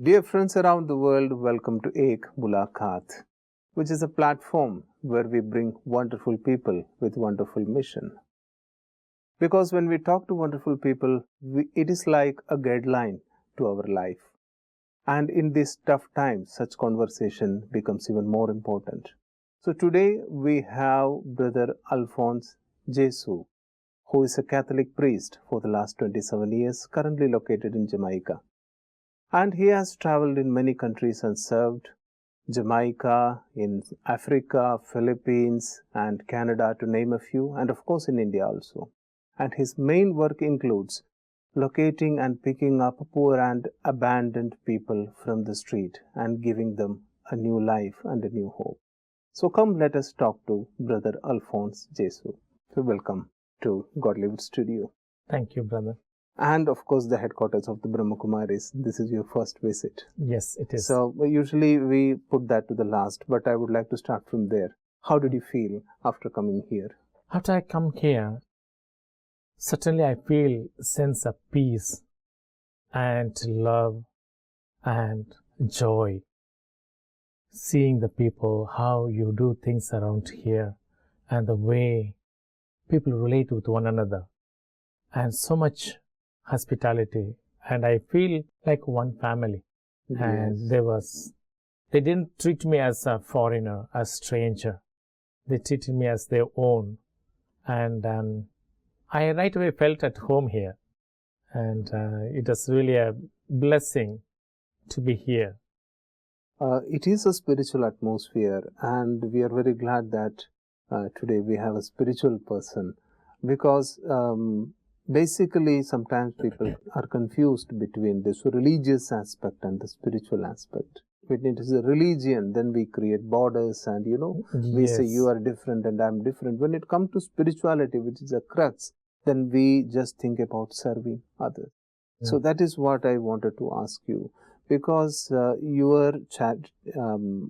Dear friends around the world, welcome to Ek Mulakat, which is a platform where we bring wonderful people with wonderful mission. Because when we talk to wonderful people, it is like a guideline to our life. And in these tough times, such conversation becomes even more important. So today we have Brother Alphonse Jesu, who is a Catholic priest for the last 27 years, currently located in Jamaica. And he has traveled in many countries and served Jamaica, in Africa, Philippines, and Canada, to name a few, and of course in India also. And his main work includes locating and picking up poor and abandoned people from the street and giving them a new life and a new hope. So come, let us talk to Brother Alphonse Jesu. So welcome to Godlywood studio. Thank you, brother. And of course the headquarters of the Brahma Kumaris. This is your first visit. Yes, it is. So usually we put that to the last, but I would like to start from there. How did you feel after coming here? After I come here, certainly I feel a sense of peace and love and joy. Seeing the people, how you do things around here, and the way people relate with one another, and so much hospitality, and I feel like one family. Yes. And they didn't treat me as a foreigner, as a stranger. They treated me as their own, and I right away felt at home here, and it was really a blessing to be here. It is a spiritual atmosphere, and we are very glad that today we have a spiritual person, because basically sometimes people are confused between this religious aspect and the spiritual aspect. When it is a religion, then we create borders and we say you are different and I'm different. When it comes to spirituality, which is a crux, then we just think about serving others. So that is what I wanted to ask you, because your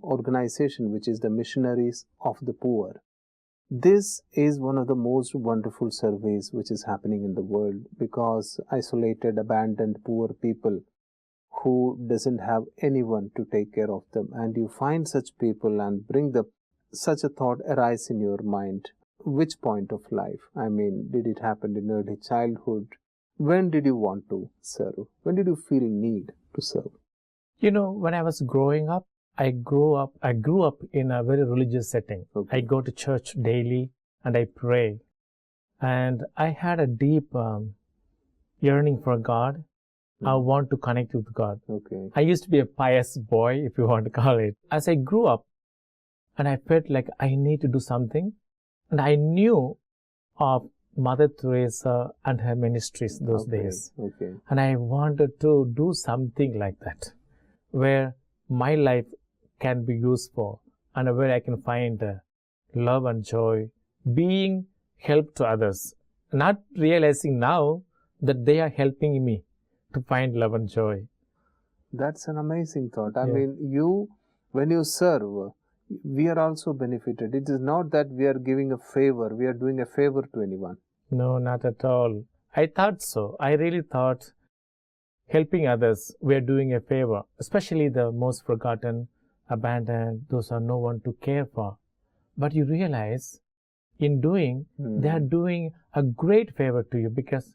organization, which is the Missionaries of the Poor, this is one of the most wonderful surveys which is happening in the world, because isolated, abandoned, poor people who doesn't have anyone to take care of them, and you find such people and bring them, such a thought arise in your mind. Which point of life? I mean, did it happen in early childhood? When did you want to serve? When did you feel need to serve? When I was growing up, I grew up in a very religious setting. Okay. I go to church daily and I pray. And I had a deep yearning for God. I want to connect with God. Okay. I used to be a pious boy, if you want to call it. As I grew up, and I felt like I need to do something. And I knew of Mother Teresa and her ministries those days. Okay. And I wanted to do something like that, where my life can be useful and where I can find love and joy, being help to others, not realizing now that they are helping me to find love and joy. That's an amazing thought. I mean, when you serve, we are also benefited. It is not that we are giving a favor, we are doing a favor to anyone. No, not at all. I thought so. I really thought helping others, we are doing a favor, especially the most forgotten, abandoned, those are no one to care for. But you realize in doing, they are doing a great favor to you, because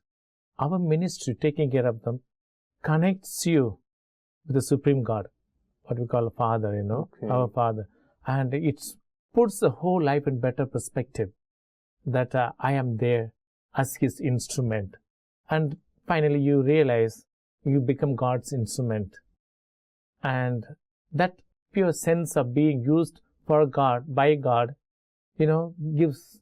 our ministry, taking care of them, connects you with the Supreme God, what we call a Father, our Father. And it puts the whole life in better perspective, that I am there as His instrument. And finally you realize you become God's instrument. And that pure sense of being used for God, by God, gives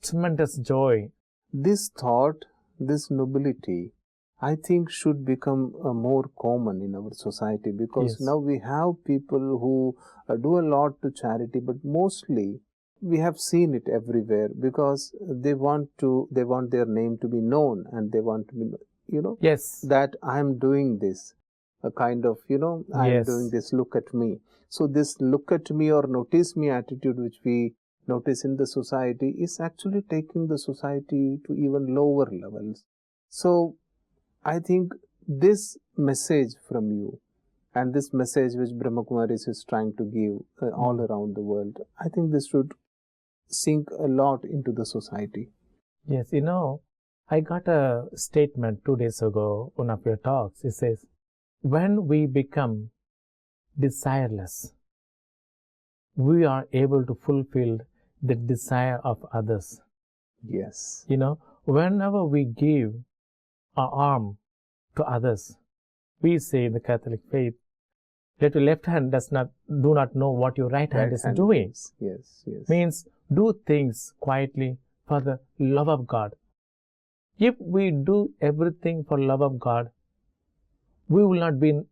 tremendous joy. This thought, this nobility, I think should become more common in our society, because now we have people who do a lot to charity, but mostly we have seen it everywhere, because they want their name to be known, and they want to be, that I am doing this, a kind of, I am doing this, look at me. So this look at me or notice me attitude which we notice in the society is actually taking the society to even lower levels. So I think this message from you And this message which Brahma Kumaris is trying to give all around the world, I think this should sink a lot into the society. Yes, I got a statement 2 days ago, one of your talks. It says, when we become desireless, we are able to fulfill the desire of others. Yes. Whenever we give our arm to others, we say in the Catholic faith, let your left hand do not know what your right hand is doing. Yes. Means do things quietly for the love of God. If we do everything for love of God, we will not be in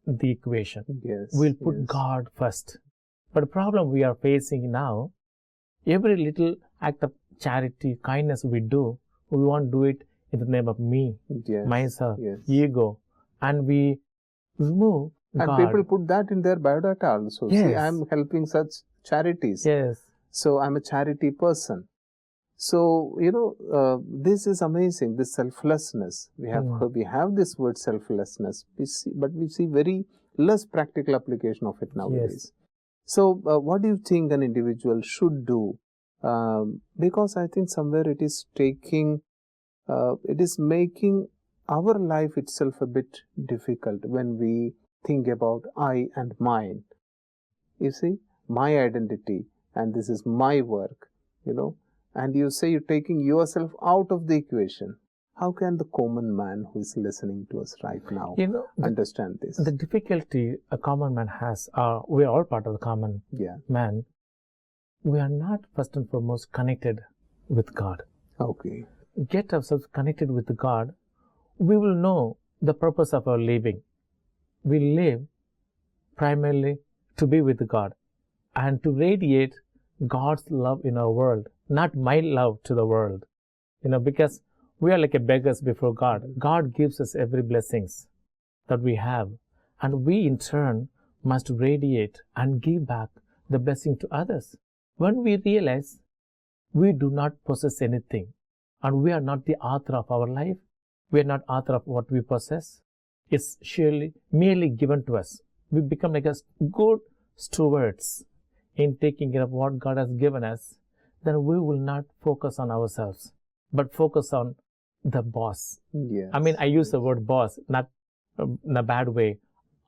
the equation. Yes. We'll put God first. But the problem we are facing now, every little act of charity, kindness we do, we won't do it in the name of me, myself, ego, and we remove and God. People put that in their biodata also. Yes. See, I'm helping such charities. Yes. So I'm a charity person. So, this is amazing, this selflessness. We have this word selflessness, but we see very less practical application of it nowadays. Yes. So, what do you think an individual should do? Because I think somewhere it is making our life itself a bit difficult when we think about I and mine. You see, my identity, and this is my work, and you say you're taking yourself out of the equation. How can the common man who is listening to us right now understand this? The difficulty a common man has, we are all part of the common man. We are not first and foremost connected with God. Okay. Get ourselves connected with God, we will know the purpose of our living. We live primarily to be with God and to radiate God's love in our world, not my love to the world. Because we are like a beggars before God. God gives us every blessings that we have, and we in turn must radiate and give back the blessing to others. When we realize we do not possess anything, and we are not the author of our life, we are not author of what we possess, it's surely merely given to us. We become like a good stewards in taking care of what God has given us. Then we will not focus on ourselves, but focus on the boss. Yes. I use the word boss, not in a bad way.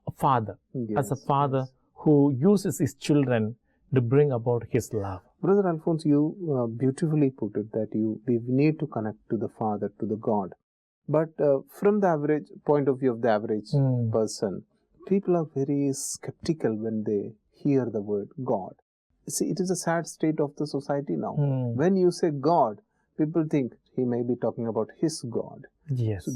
A father. As a father who uses his children to bring about his love. Brother Alphonse, you beautifully put it that we need to connect to the Father, to the God. But from the average point of view of the average person, people are very skeptical when they hear the word God. See, it is a sad state of the society now. When you say God, people think he may be talking about his God. Yes. So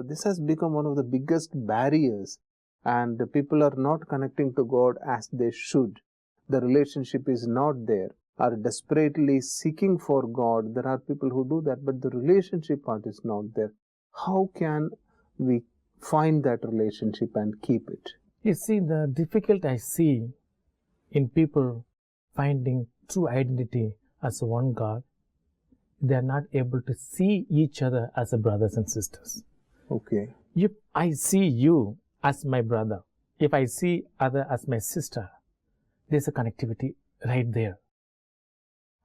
this has become one of the biggest barriers, and the people are not connecting to God as they should. The relationship is not there, are desperately seeking for God. There are people who do that, but the relationship part is not there. How can we find that relationship and keep it? You see, the difficulty I see in people finding true identity as one God, they are not able to see each other as brothers and sisters. Okay. If I see you as my brother, if I see other as my sister, there's a connectivity right there.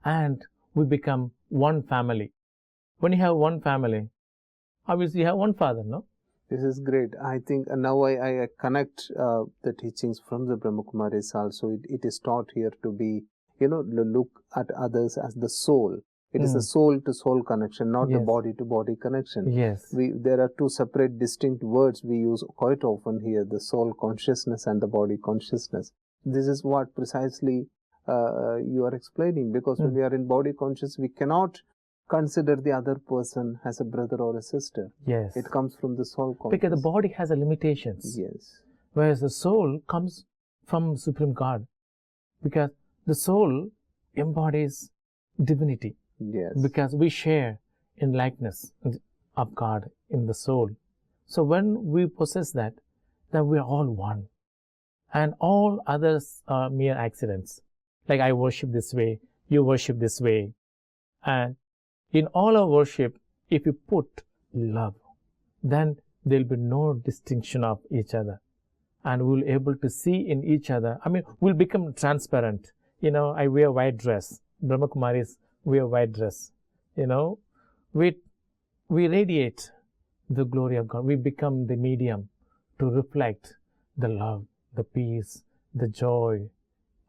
And we become one family. When you have one family, obviously you have one father, no? This is great. I think now I connect the teachings from the Brahma Kumaris also. It is taught here to be, look at others as the soul. It is a soul-to-soul connection, not the body-to-body connection. Yes. There are two separate distinct words we use quite often here, the soul consciousness and the body consciousness. This is what precisely you are explaining, because when we are in body conscious, we cannot consider the other person as a brother or a sister. Yes. It comes from the soul consciousness. Because the body has limitations. Yes. Whereas the soul comes from Supreme God. Because the soul embodies divinity. Yes. Because we share in likeness of God in the soul. So when we possess that, then we are all one. And all others are mere accidents. Like I worship this way, you worship this way. And in all our worship, if you put love, then there will be no distinction of each other. and we'll able to see in each other. I mean, we'll become transparent. I wear white dress. Brahma Kumaris wear white dress. We radiate the glory of God. We become the medium to reflect the love, the peace, the joy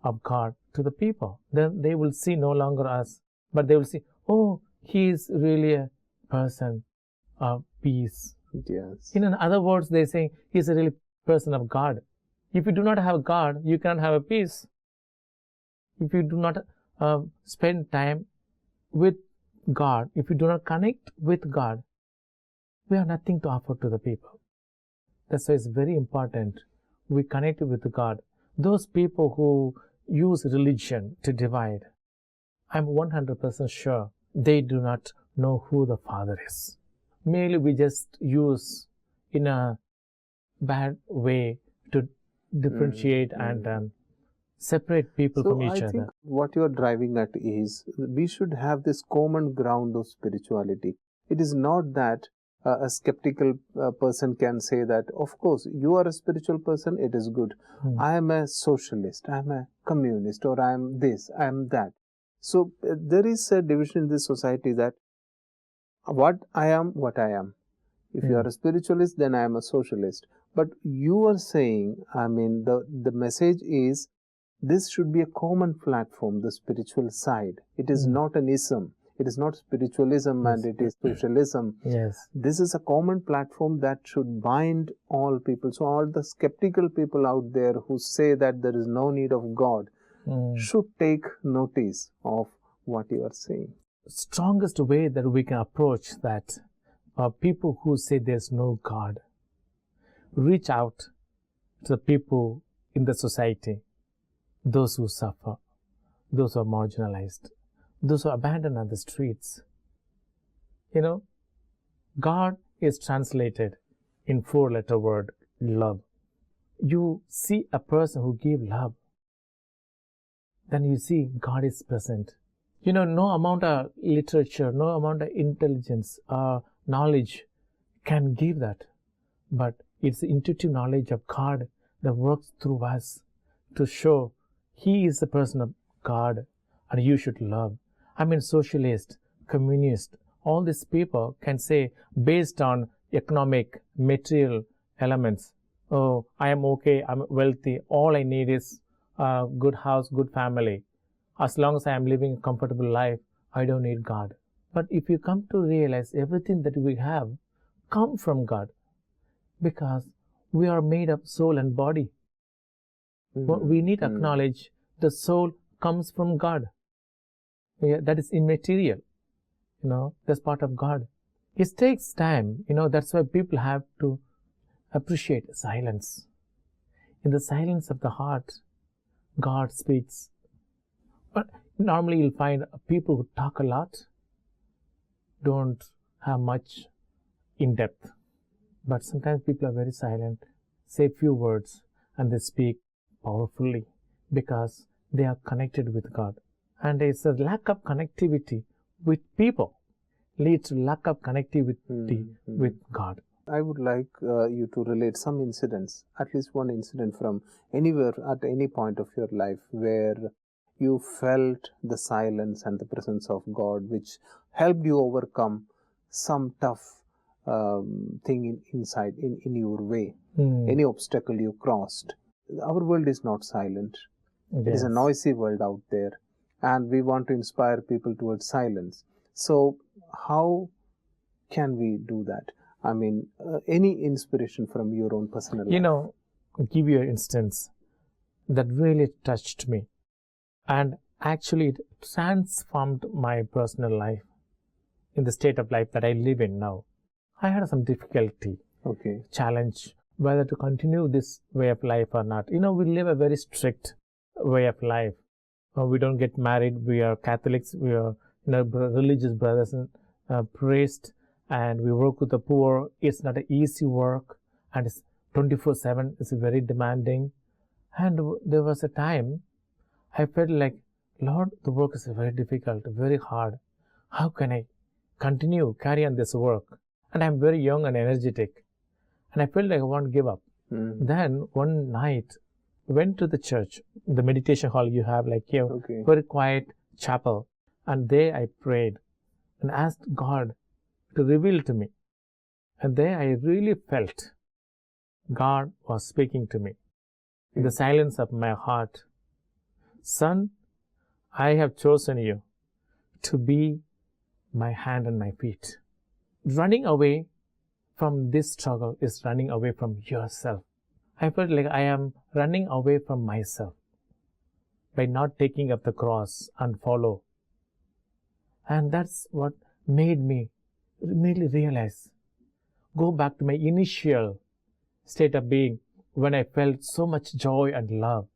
of God to the people. Then they will see no longer us, but they will see, oh, he is really a person of peace. Yes. In other words, they say he's a really person of God. If you do not have God, you cannot have a peace. If you do not spend time with God, if you do not connect with God, we have nothing to offer to the people. That's why it's very important we connect with God. Those people who use religion to divide, I'm 100% sure they do not know who the Father is. Merely we just use in a bad way to differentiate and separate people from each other. I think what you are driving at is we should have this common ground of spirituality. It is not that a skeptical person can say that, of course, you are a spiritual person, it is good. I am a socialist, I am a communist, or I am this, I am that. So there is a division in this society that what I am, what I am. If you are a spiritualist, then I am a socialist. But you are saying, I mean, the message is this should be a common platform, the spiritual side. It is not an ism. It is not spiritualism and it is socialism. Yes. This is a common platform that should bind all people. So all the skeptical people out there who say that there is no need of God should take notice of what you are saying. Strongest way that we can approach that are people who say there's no God. Reach out to the people in the society, those who suffer, those who are marginalized, those who are abandoned on the streets. God is translated in 4-letter word, love. You see a person who gives love, then you see God is present. No amount of literature, no amount of intelligence or knowledge can give that. But it's the intuitive knowledge of God that works through us to show He is the person of God and you should love. I mean, socialist, communist, all these people can say based on economic, material elements, oh, I am okay, I'm wealthy, all I need is a good house, good family. As long as I am living a comfortable life, I don't need God. But if you come to realize everything that we have come from God, because we are made of soul and body. What we need to acknowledge, the soul comes from God. That is immaterial. That's part of God. It takes time. That's why people have to appreciate silence. In the silence of the heart, God speaks. But normally you'll find people who talk a lot don't have much in depth. But sometimes people are very silent, say few words, and they speak powerfully because they are connected with God. And it's a lack of connectivity with people leads to lack of connectivity with God. I would like you to relate some incidents, at least one incident from anywhere at any point of your life where you felt the silence and the presence of God, which helped you overcome some tough thing inside in your way, any obstacle you crossed. Our world is not silent. It is a noisy world out there, and we want to inspire people towards silence. So how can we do that? I mean, any inspiration from your own personal life? I'll give you an instance that really touched me, and actually it transformed my personal life in the state of life that I live in now. I had some difficulty, challenge, whether to continue this way of life or not. We live a very strict way of life. We don't get married. We are Catholics. We are religious brothers and priests, and we work with the poor. It's not an easy work, and it's 24/7. It's very demanding. And there was a time I felt like, Lord, the work is very difficult, very hard. How can I carry on this work? And I'm very young and energetic. And I felt like I want to give up. Then one night, went to the church, the meditation hall you have like here, very quiet chapel. And there I prayed and asked God to reveal to me. And there I really felt God was speaking to me in the silence of my heart. Son, I have chosen you to be my hand and my feet. Running away from this struggle is running away from yourself. I felt like I am running away from myself by not taking up the cross and follow. And that's what made me really realize, go back to my initial state of being when I felt so much joy and love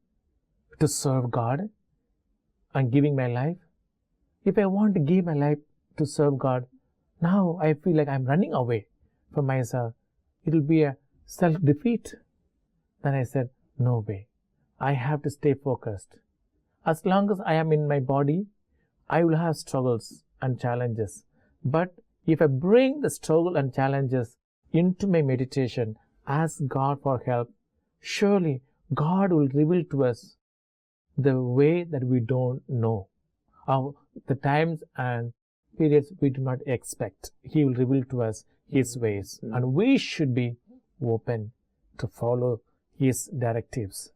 to serve God and giving my life. If I want to give my life to serve God, now I feel like I'm running away from myself. It will be a self-defeat. Then I said, no way. I have to stay focused. As long as I am in my body, I will have struggles and challenges. But if I bring the struggle and challenges into my meditation, ask God for help, surely God will reveal to us the way that we don't know. The times and periods we do not expect. He will reveal to us His ways. And we should be open to follow His directives.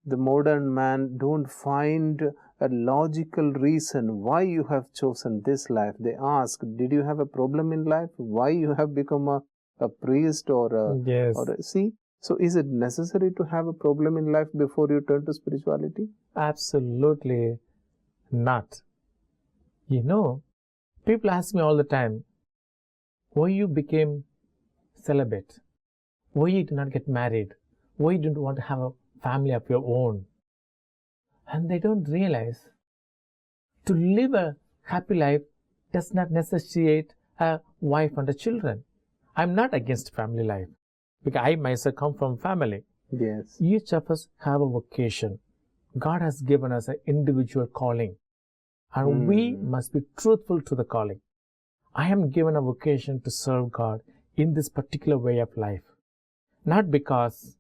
The modern man don't find a logical reason why you have chosen this life. They ask, did you have a problem in life? Why you have become a priest or a... See? So is it necessary to have a problem in life before you turn to spirituality? Absolutely not. You know, people ask me all the time, why you became celibate? Why you did not get married? Why you didn't want to have a family of your own? And they don't realize to live a happy life does not necessitate a wife and a children. I'm not against family life because I myself come from family. Yes. Each of us have a vocation. God has given us an individual calling, and we must be truthful to the calling. I am given a vocation to serve God in this particular way of life, not because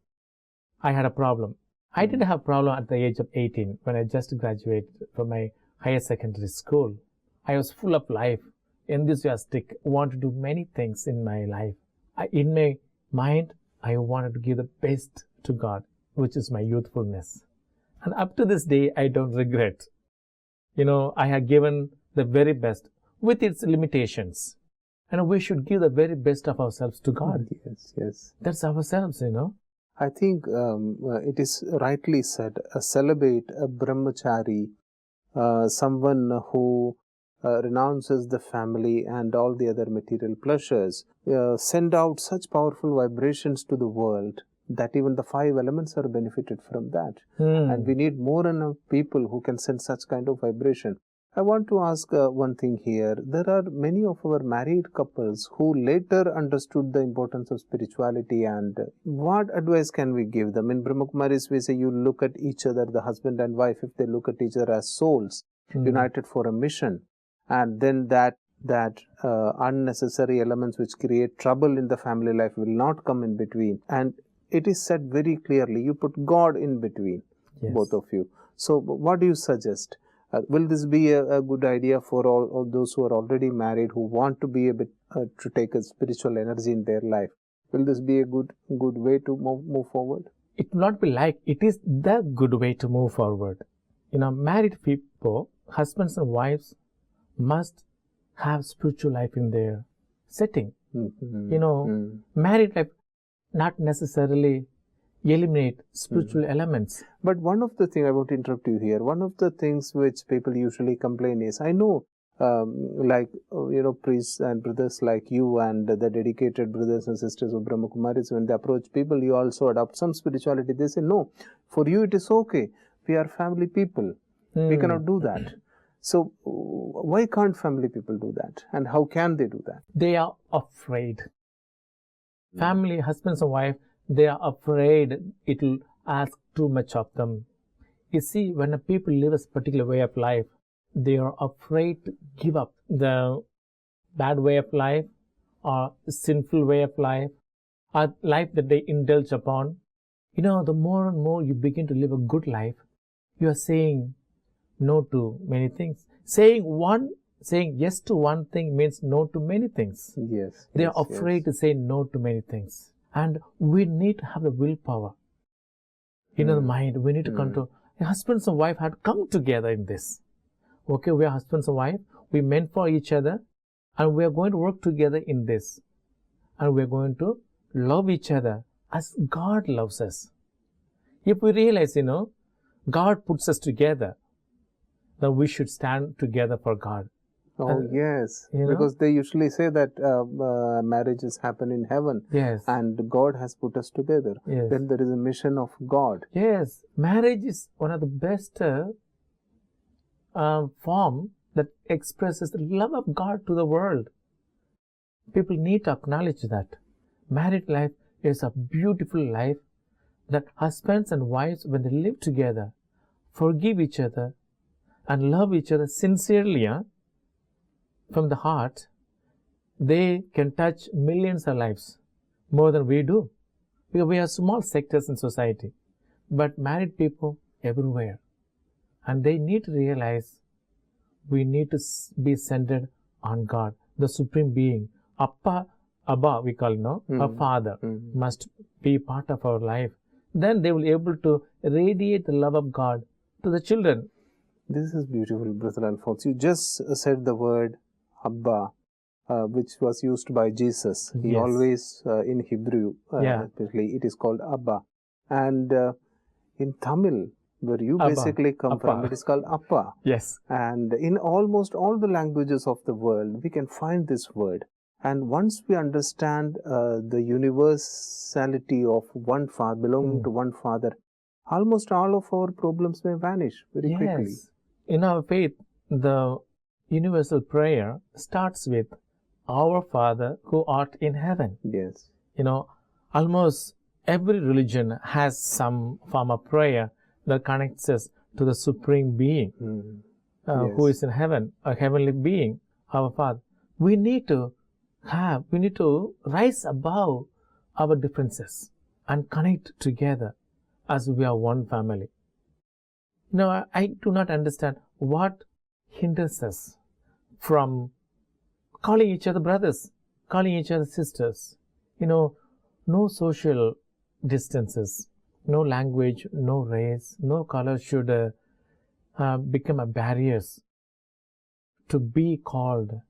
I had a problem. I didn't have a problem at the age of 18 when I just graduated from my higher secondary school. I was full of life, enthusiastic, wanted to do many things in my life. In my mind, I wanted to give the best to God, which is my youthfulness. And up to this day, I don't regret. You know, I have given the very best with its limitations. And we should give the very best of ourselves to God. Yes, yes. That's ourselves, you know. I think it is rightly said, a celibate, a brahmachari, someone who renounces the family and all the other material pleasures, send out such powerful vibrations to the world that even the 5 elements are benefited from that. And we need more and more people who can send such kind of vibration. I want to ask one thing here. There are many of our married couples who later understood the importance of spirituality, and what advice can we give them? In Brahma Kumaris, we say you look at each other, the husband and wife, if they look at each other as souls, united for a mission, and then that unnecessary elements which create trouble in the family life will not come in between. And it is said very clearly, you put God in between, both of you. So what do you suggest? Will this be a good idea for all those who are already married, who want to be a bit to take a spiritual energy in their life? Will this be a good way to move forward? It will not be like, it is the good way to move forward. You know, married people, husbands and wives, must have spiritual life in their setting. You know, married life not necessarily eliminate spiritual elements. But one of the things, I want to interrupt you here, one of the things which people usually complain is, I know priests and brothers like you and the dedicated brothers and sisters of Brahma Kumaris, when they approach people, you also adopt some spirituality. They say, no, for you it is okay. We are family people. We cannot do that. So why can't family people do that? And how can they do that? They are afraid. Family, husbands and wife, they are afraid it will ask too much of them. You see, when a people live a particular way of life, they are afraid to give up the bad way of life or sinful way of life or life that they indulge upon. The more and more you begin to live a good life, you are saying no to many things. Saying yes to one thing means no to many things. Yes. They are afraid to say no to many things. And we need to have the willpower. The mind, we need to control. Husbands and wife had come together in this. Okay, we are husbands and wife. We meant for each other. And we are going to work together in this. And we are going to love each other as God loves us. If we realize, God puts us together, then we should stand together for God. Oh, yes. Because they usually say that marriages happen in heaven. Yes. And God has put us together. Yes. Then there is a mission of God. Yes. Marriage is one of the best form that expresses the love of God to the world. People need to acknowledge that. Married life is a beautiful life that husbands and wives, when they live together, forgive each other and love each other sincerely, from the heart, they can touch millions of lives more than we do. Because we are small sectors in society, but married people everywhere. And they need to realize we need to be centered on God, the Supreme Being. Abba, we call a father must be part of our life. Then they will be able to radiate the love of God to the children. This is beautiful, Brother Alphonse. You just said the word Abba, which was used by Jesus. He always, in Hebrew, especially, it is called Abba. And in Tamil, where you Abba. basically come from, it is called Appa. Yes. And in almost all the languages of the world, we can find this word. And once we understand the universality of one father, belonging to one father, almost all of our problems may vanish very quickly. In our faith, the universal prayer starts with Our Father who art in heaven. Yes. Almost every religion has some form of prayer that connects us to the Supreme Being who is in heaven, a heavenly being, our Father. We need to rise above our differences and connect together as we are one family. I do not understand what hinders us from calling each other brothers, calling each other sisters. No social distances, no language, no race, no color should become a barriers to be called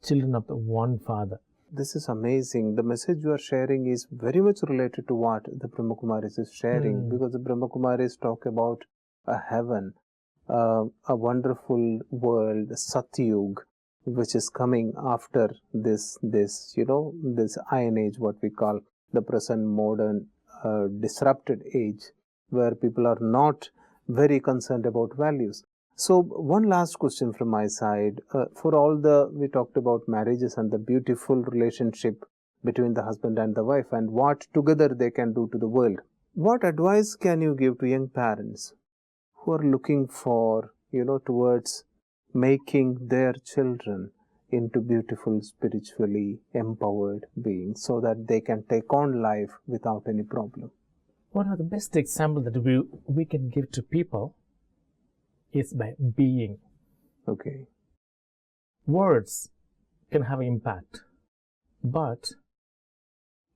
children of the one Father. This is amazing. The message you are sharing is very much related to what the Brahma Kumaris is sharing, because the Brahma Kumaris talk about a heaven, a wonderful world, Satyug, which is coming after this iron age, what we call the present modern disrupted age, where people are not very concerned about values. So one last question from my side. We talked about marriages and the beautiful relationship between the husband and the wife and what together they can do to the world. What advice can you give to young parents who are looking for, towards making their children into beautiful, spiritually empowered beings so that they can take on life without any problem? One of the best examples that we can give to people is by being. Okay. Words can have impact, but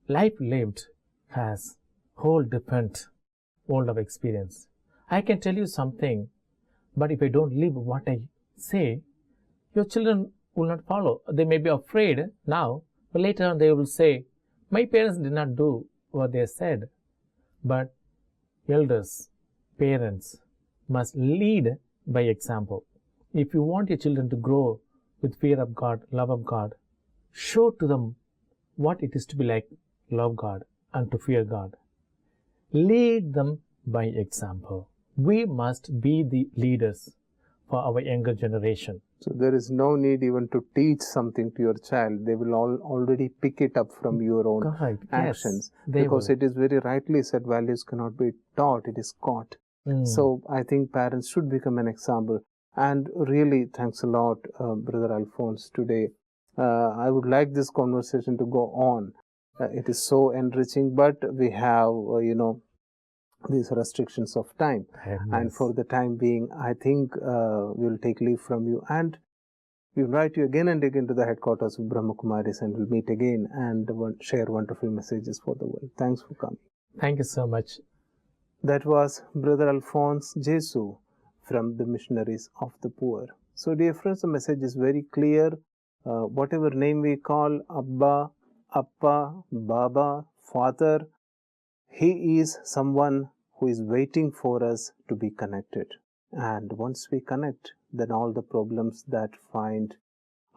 life lived has whole different world of experience. I can tell you something, but if I don't live what I say, your children will not follow. They may be afraid now, but later on they will say, my parents did not do what they said. But elders, parents must lead by example. If you want your children to grow with fear of God, love of God, show to them what it is to be like, love God and to fear God. Lead them by example. We must be the leaders for our younger generation. So there is no need even to teach something to your child. They will already pick it up from your own actions. Yes, because it is very rightly said, values cannot be taught, it is caught. So I think parents should become an example. And really, thanks a lot, Brother Alphonse, today. I would like this conversation to go on. It is so enriching, but we have, these restrictions of time. And for the time being, I think we'll take leave from you, and we invite you again and again to the headquarters of Brahma Kumaris, and we'll meet again and share wonderful messages for the world. Thanks for coming. Thank you so much. That was Brother Alphonse Jesu from the Missionaries of the Poor. So dear friends, the message is very clear. Whatever name we call Abba, Appa, Baba, Father, he is someone who is waiting for us to be connected. And once we connect, then all the problems that find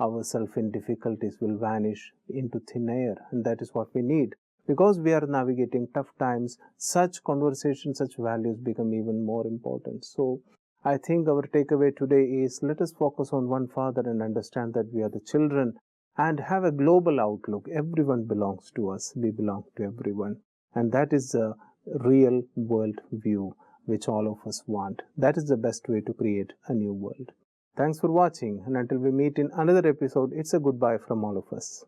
ourselves in difficulties will vanish into thin air. And that is what we need. Because we are navigating tough times, such conversations, such values become even more important. So I think our takeaway today is, let us focus on one Father and understand that we are the children and have a global outlook. Everyone belongs to us. We belong to everyone. And that is the real world view which all of us want. That is the best way to create a new world. Thanks for watching, and until we meet in another episode, it's a goodbye from all of us.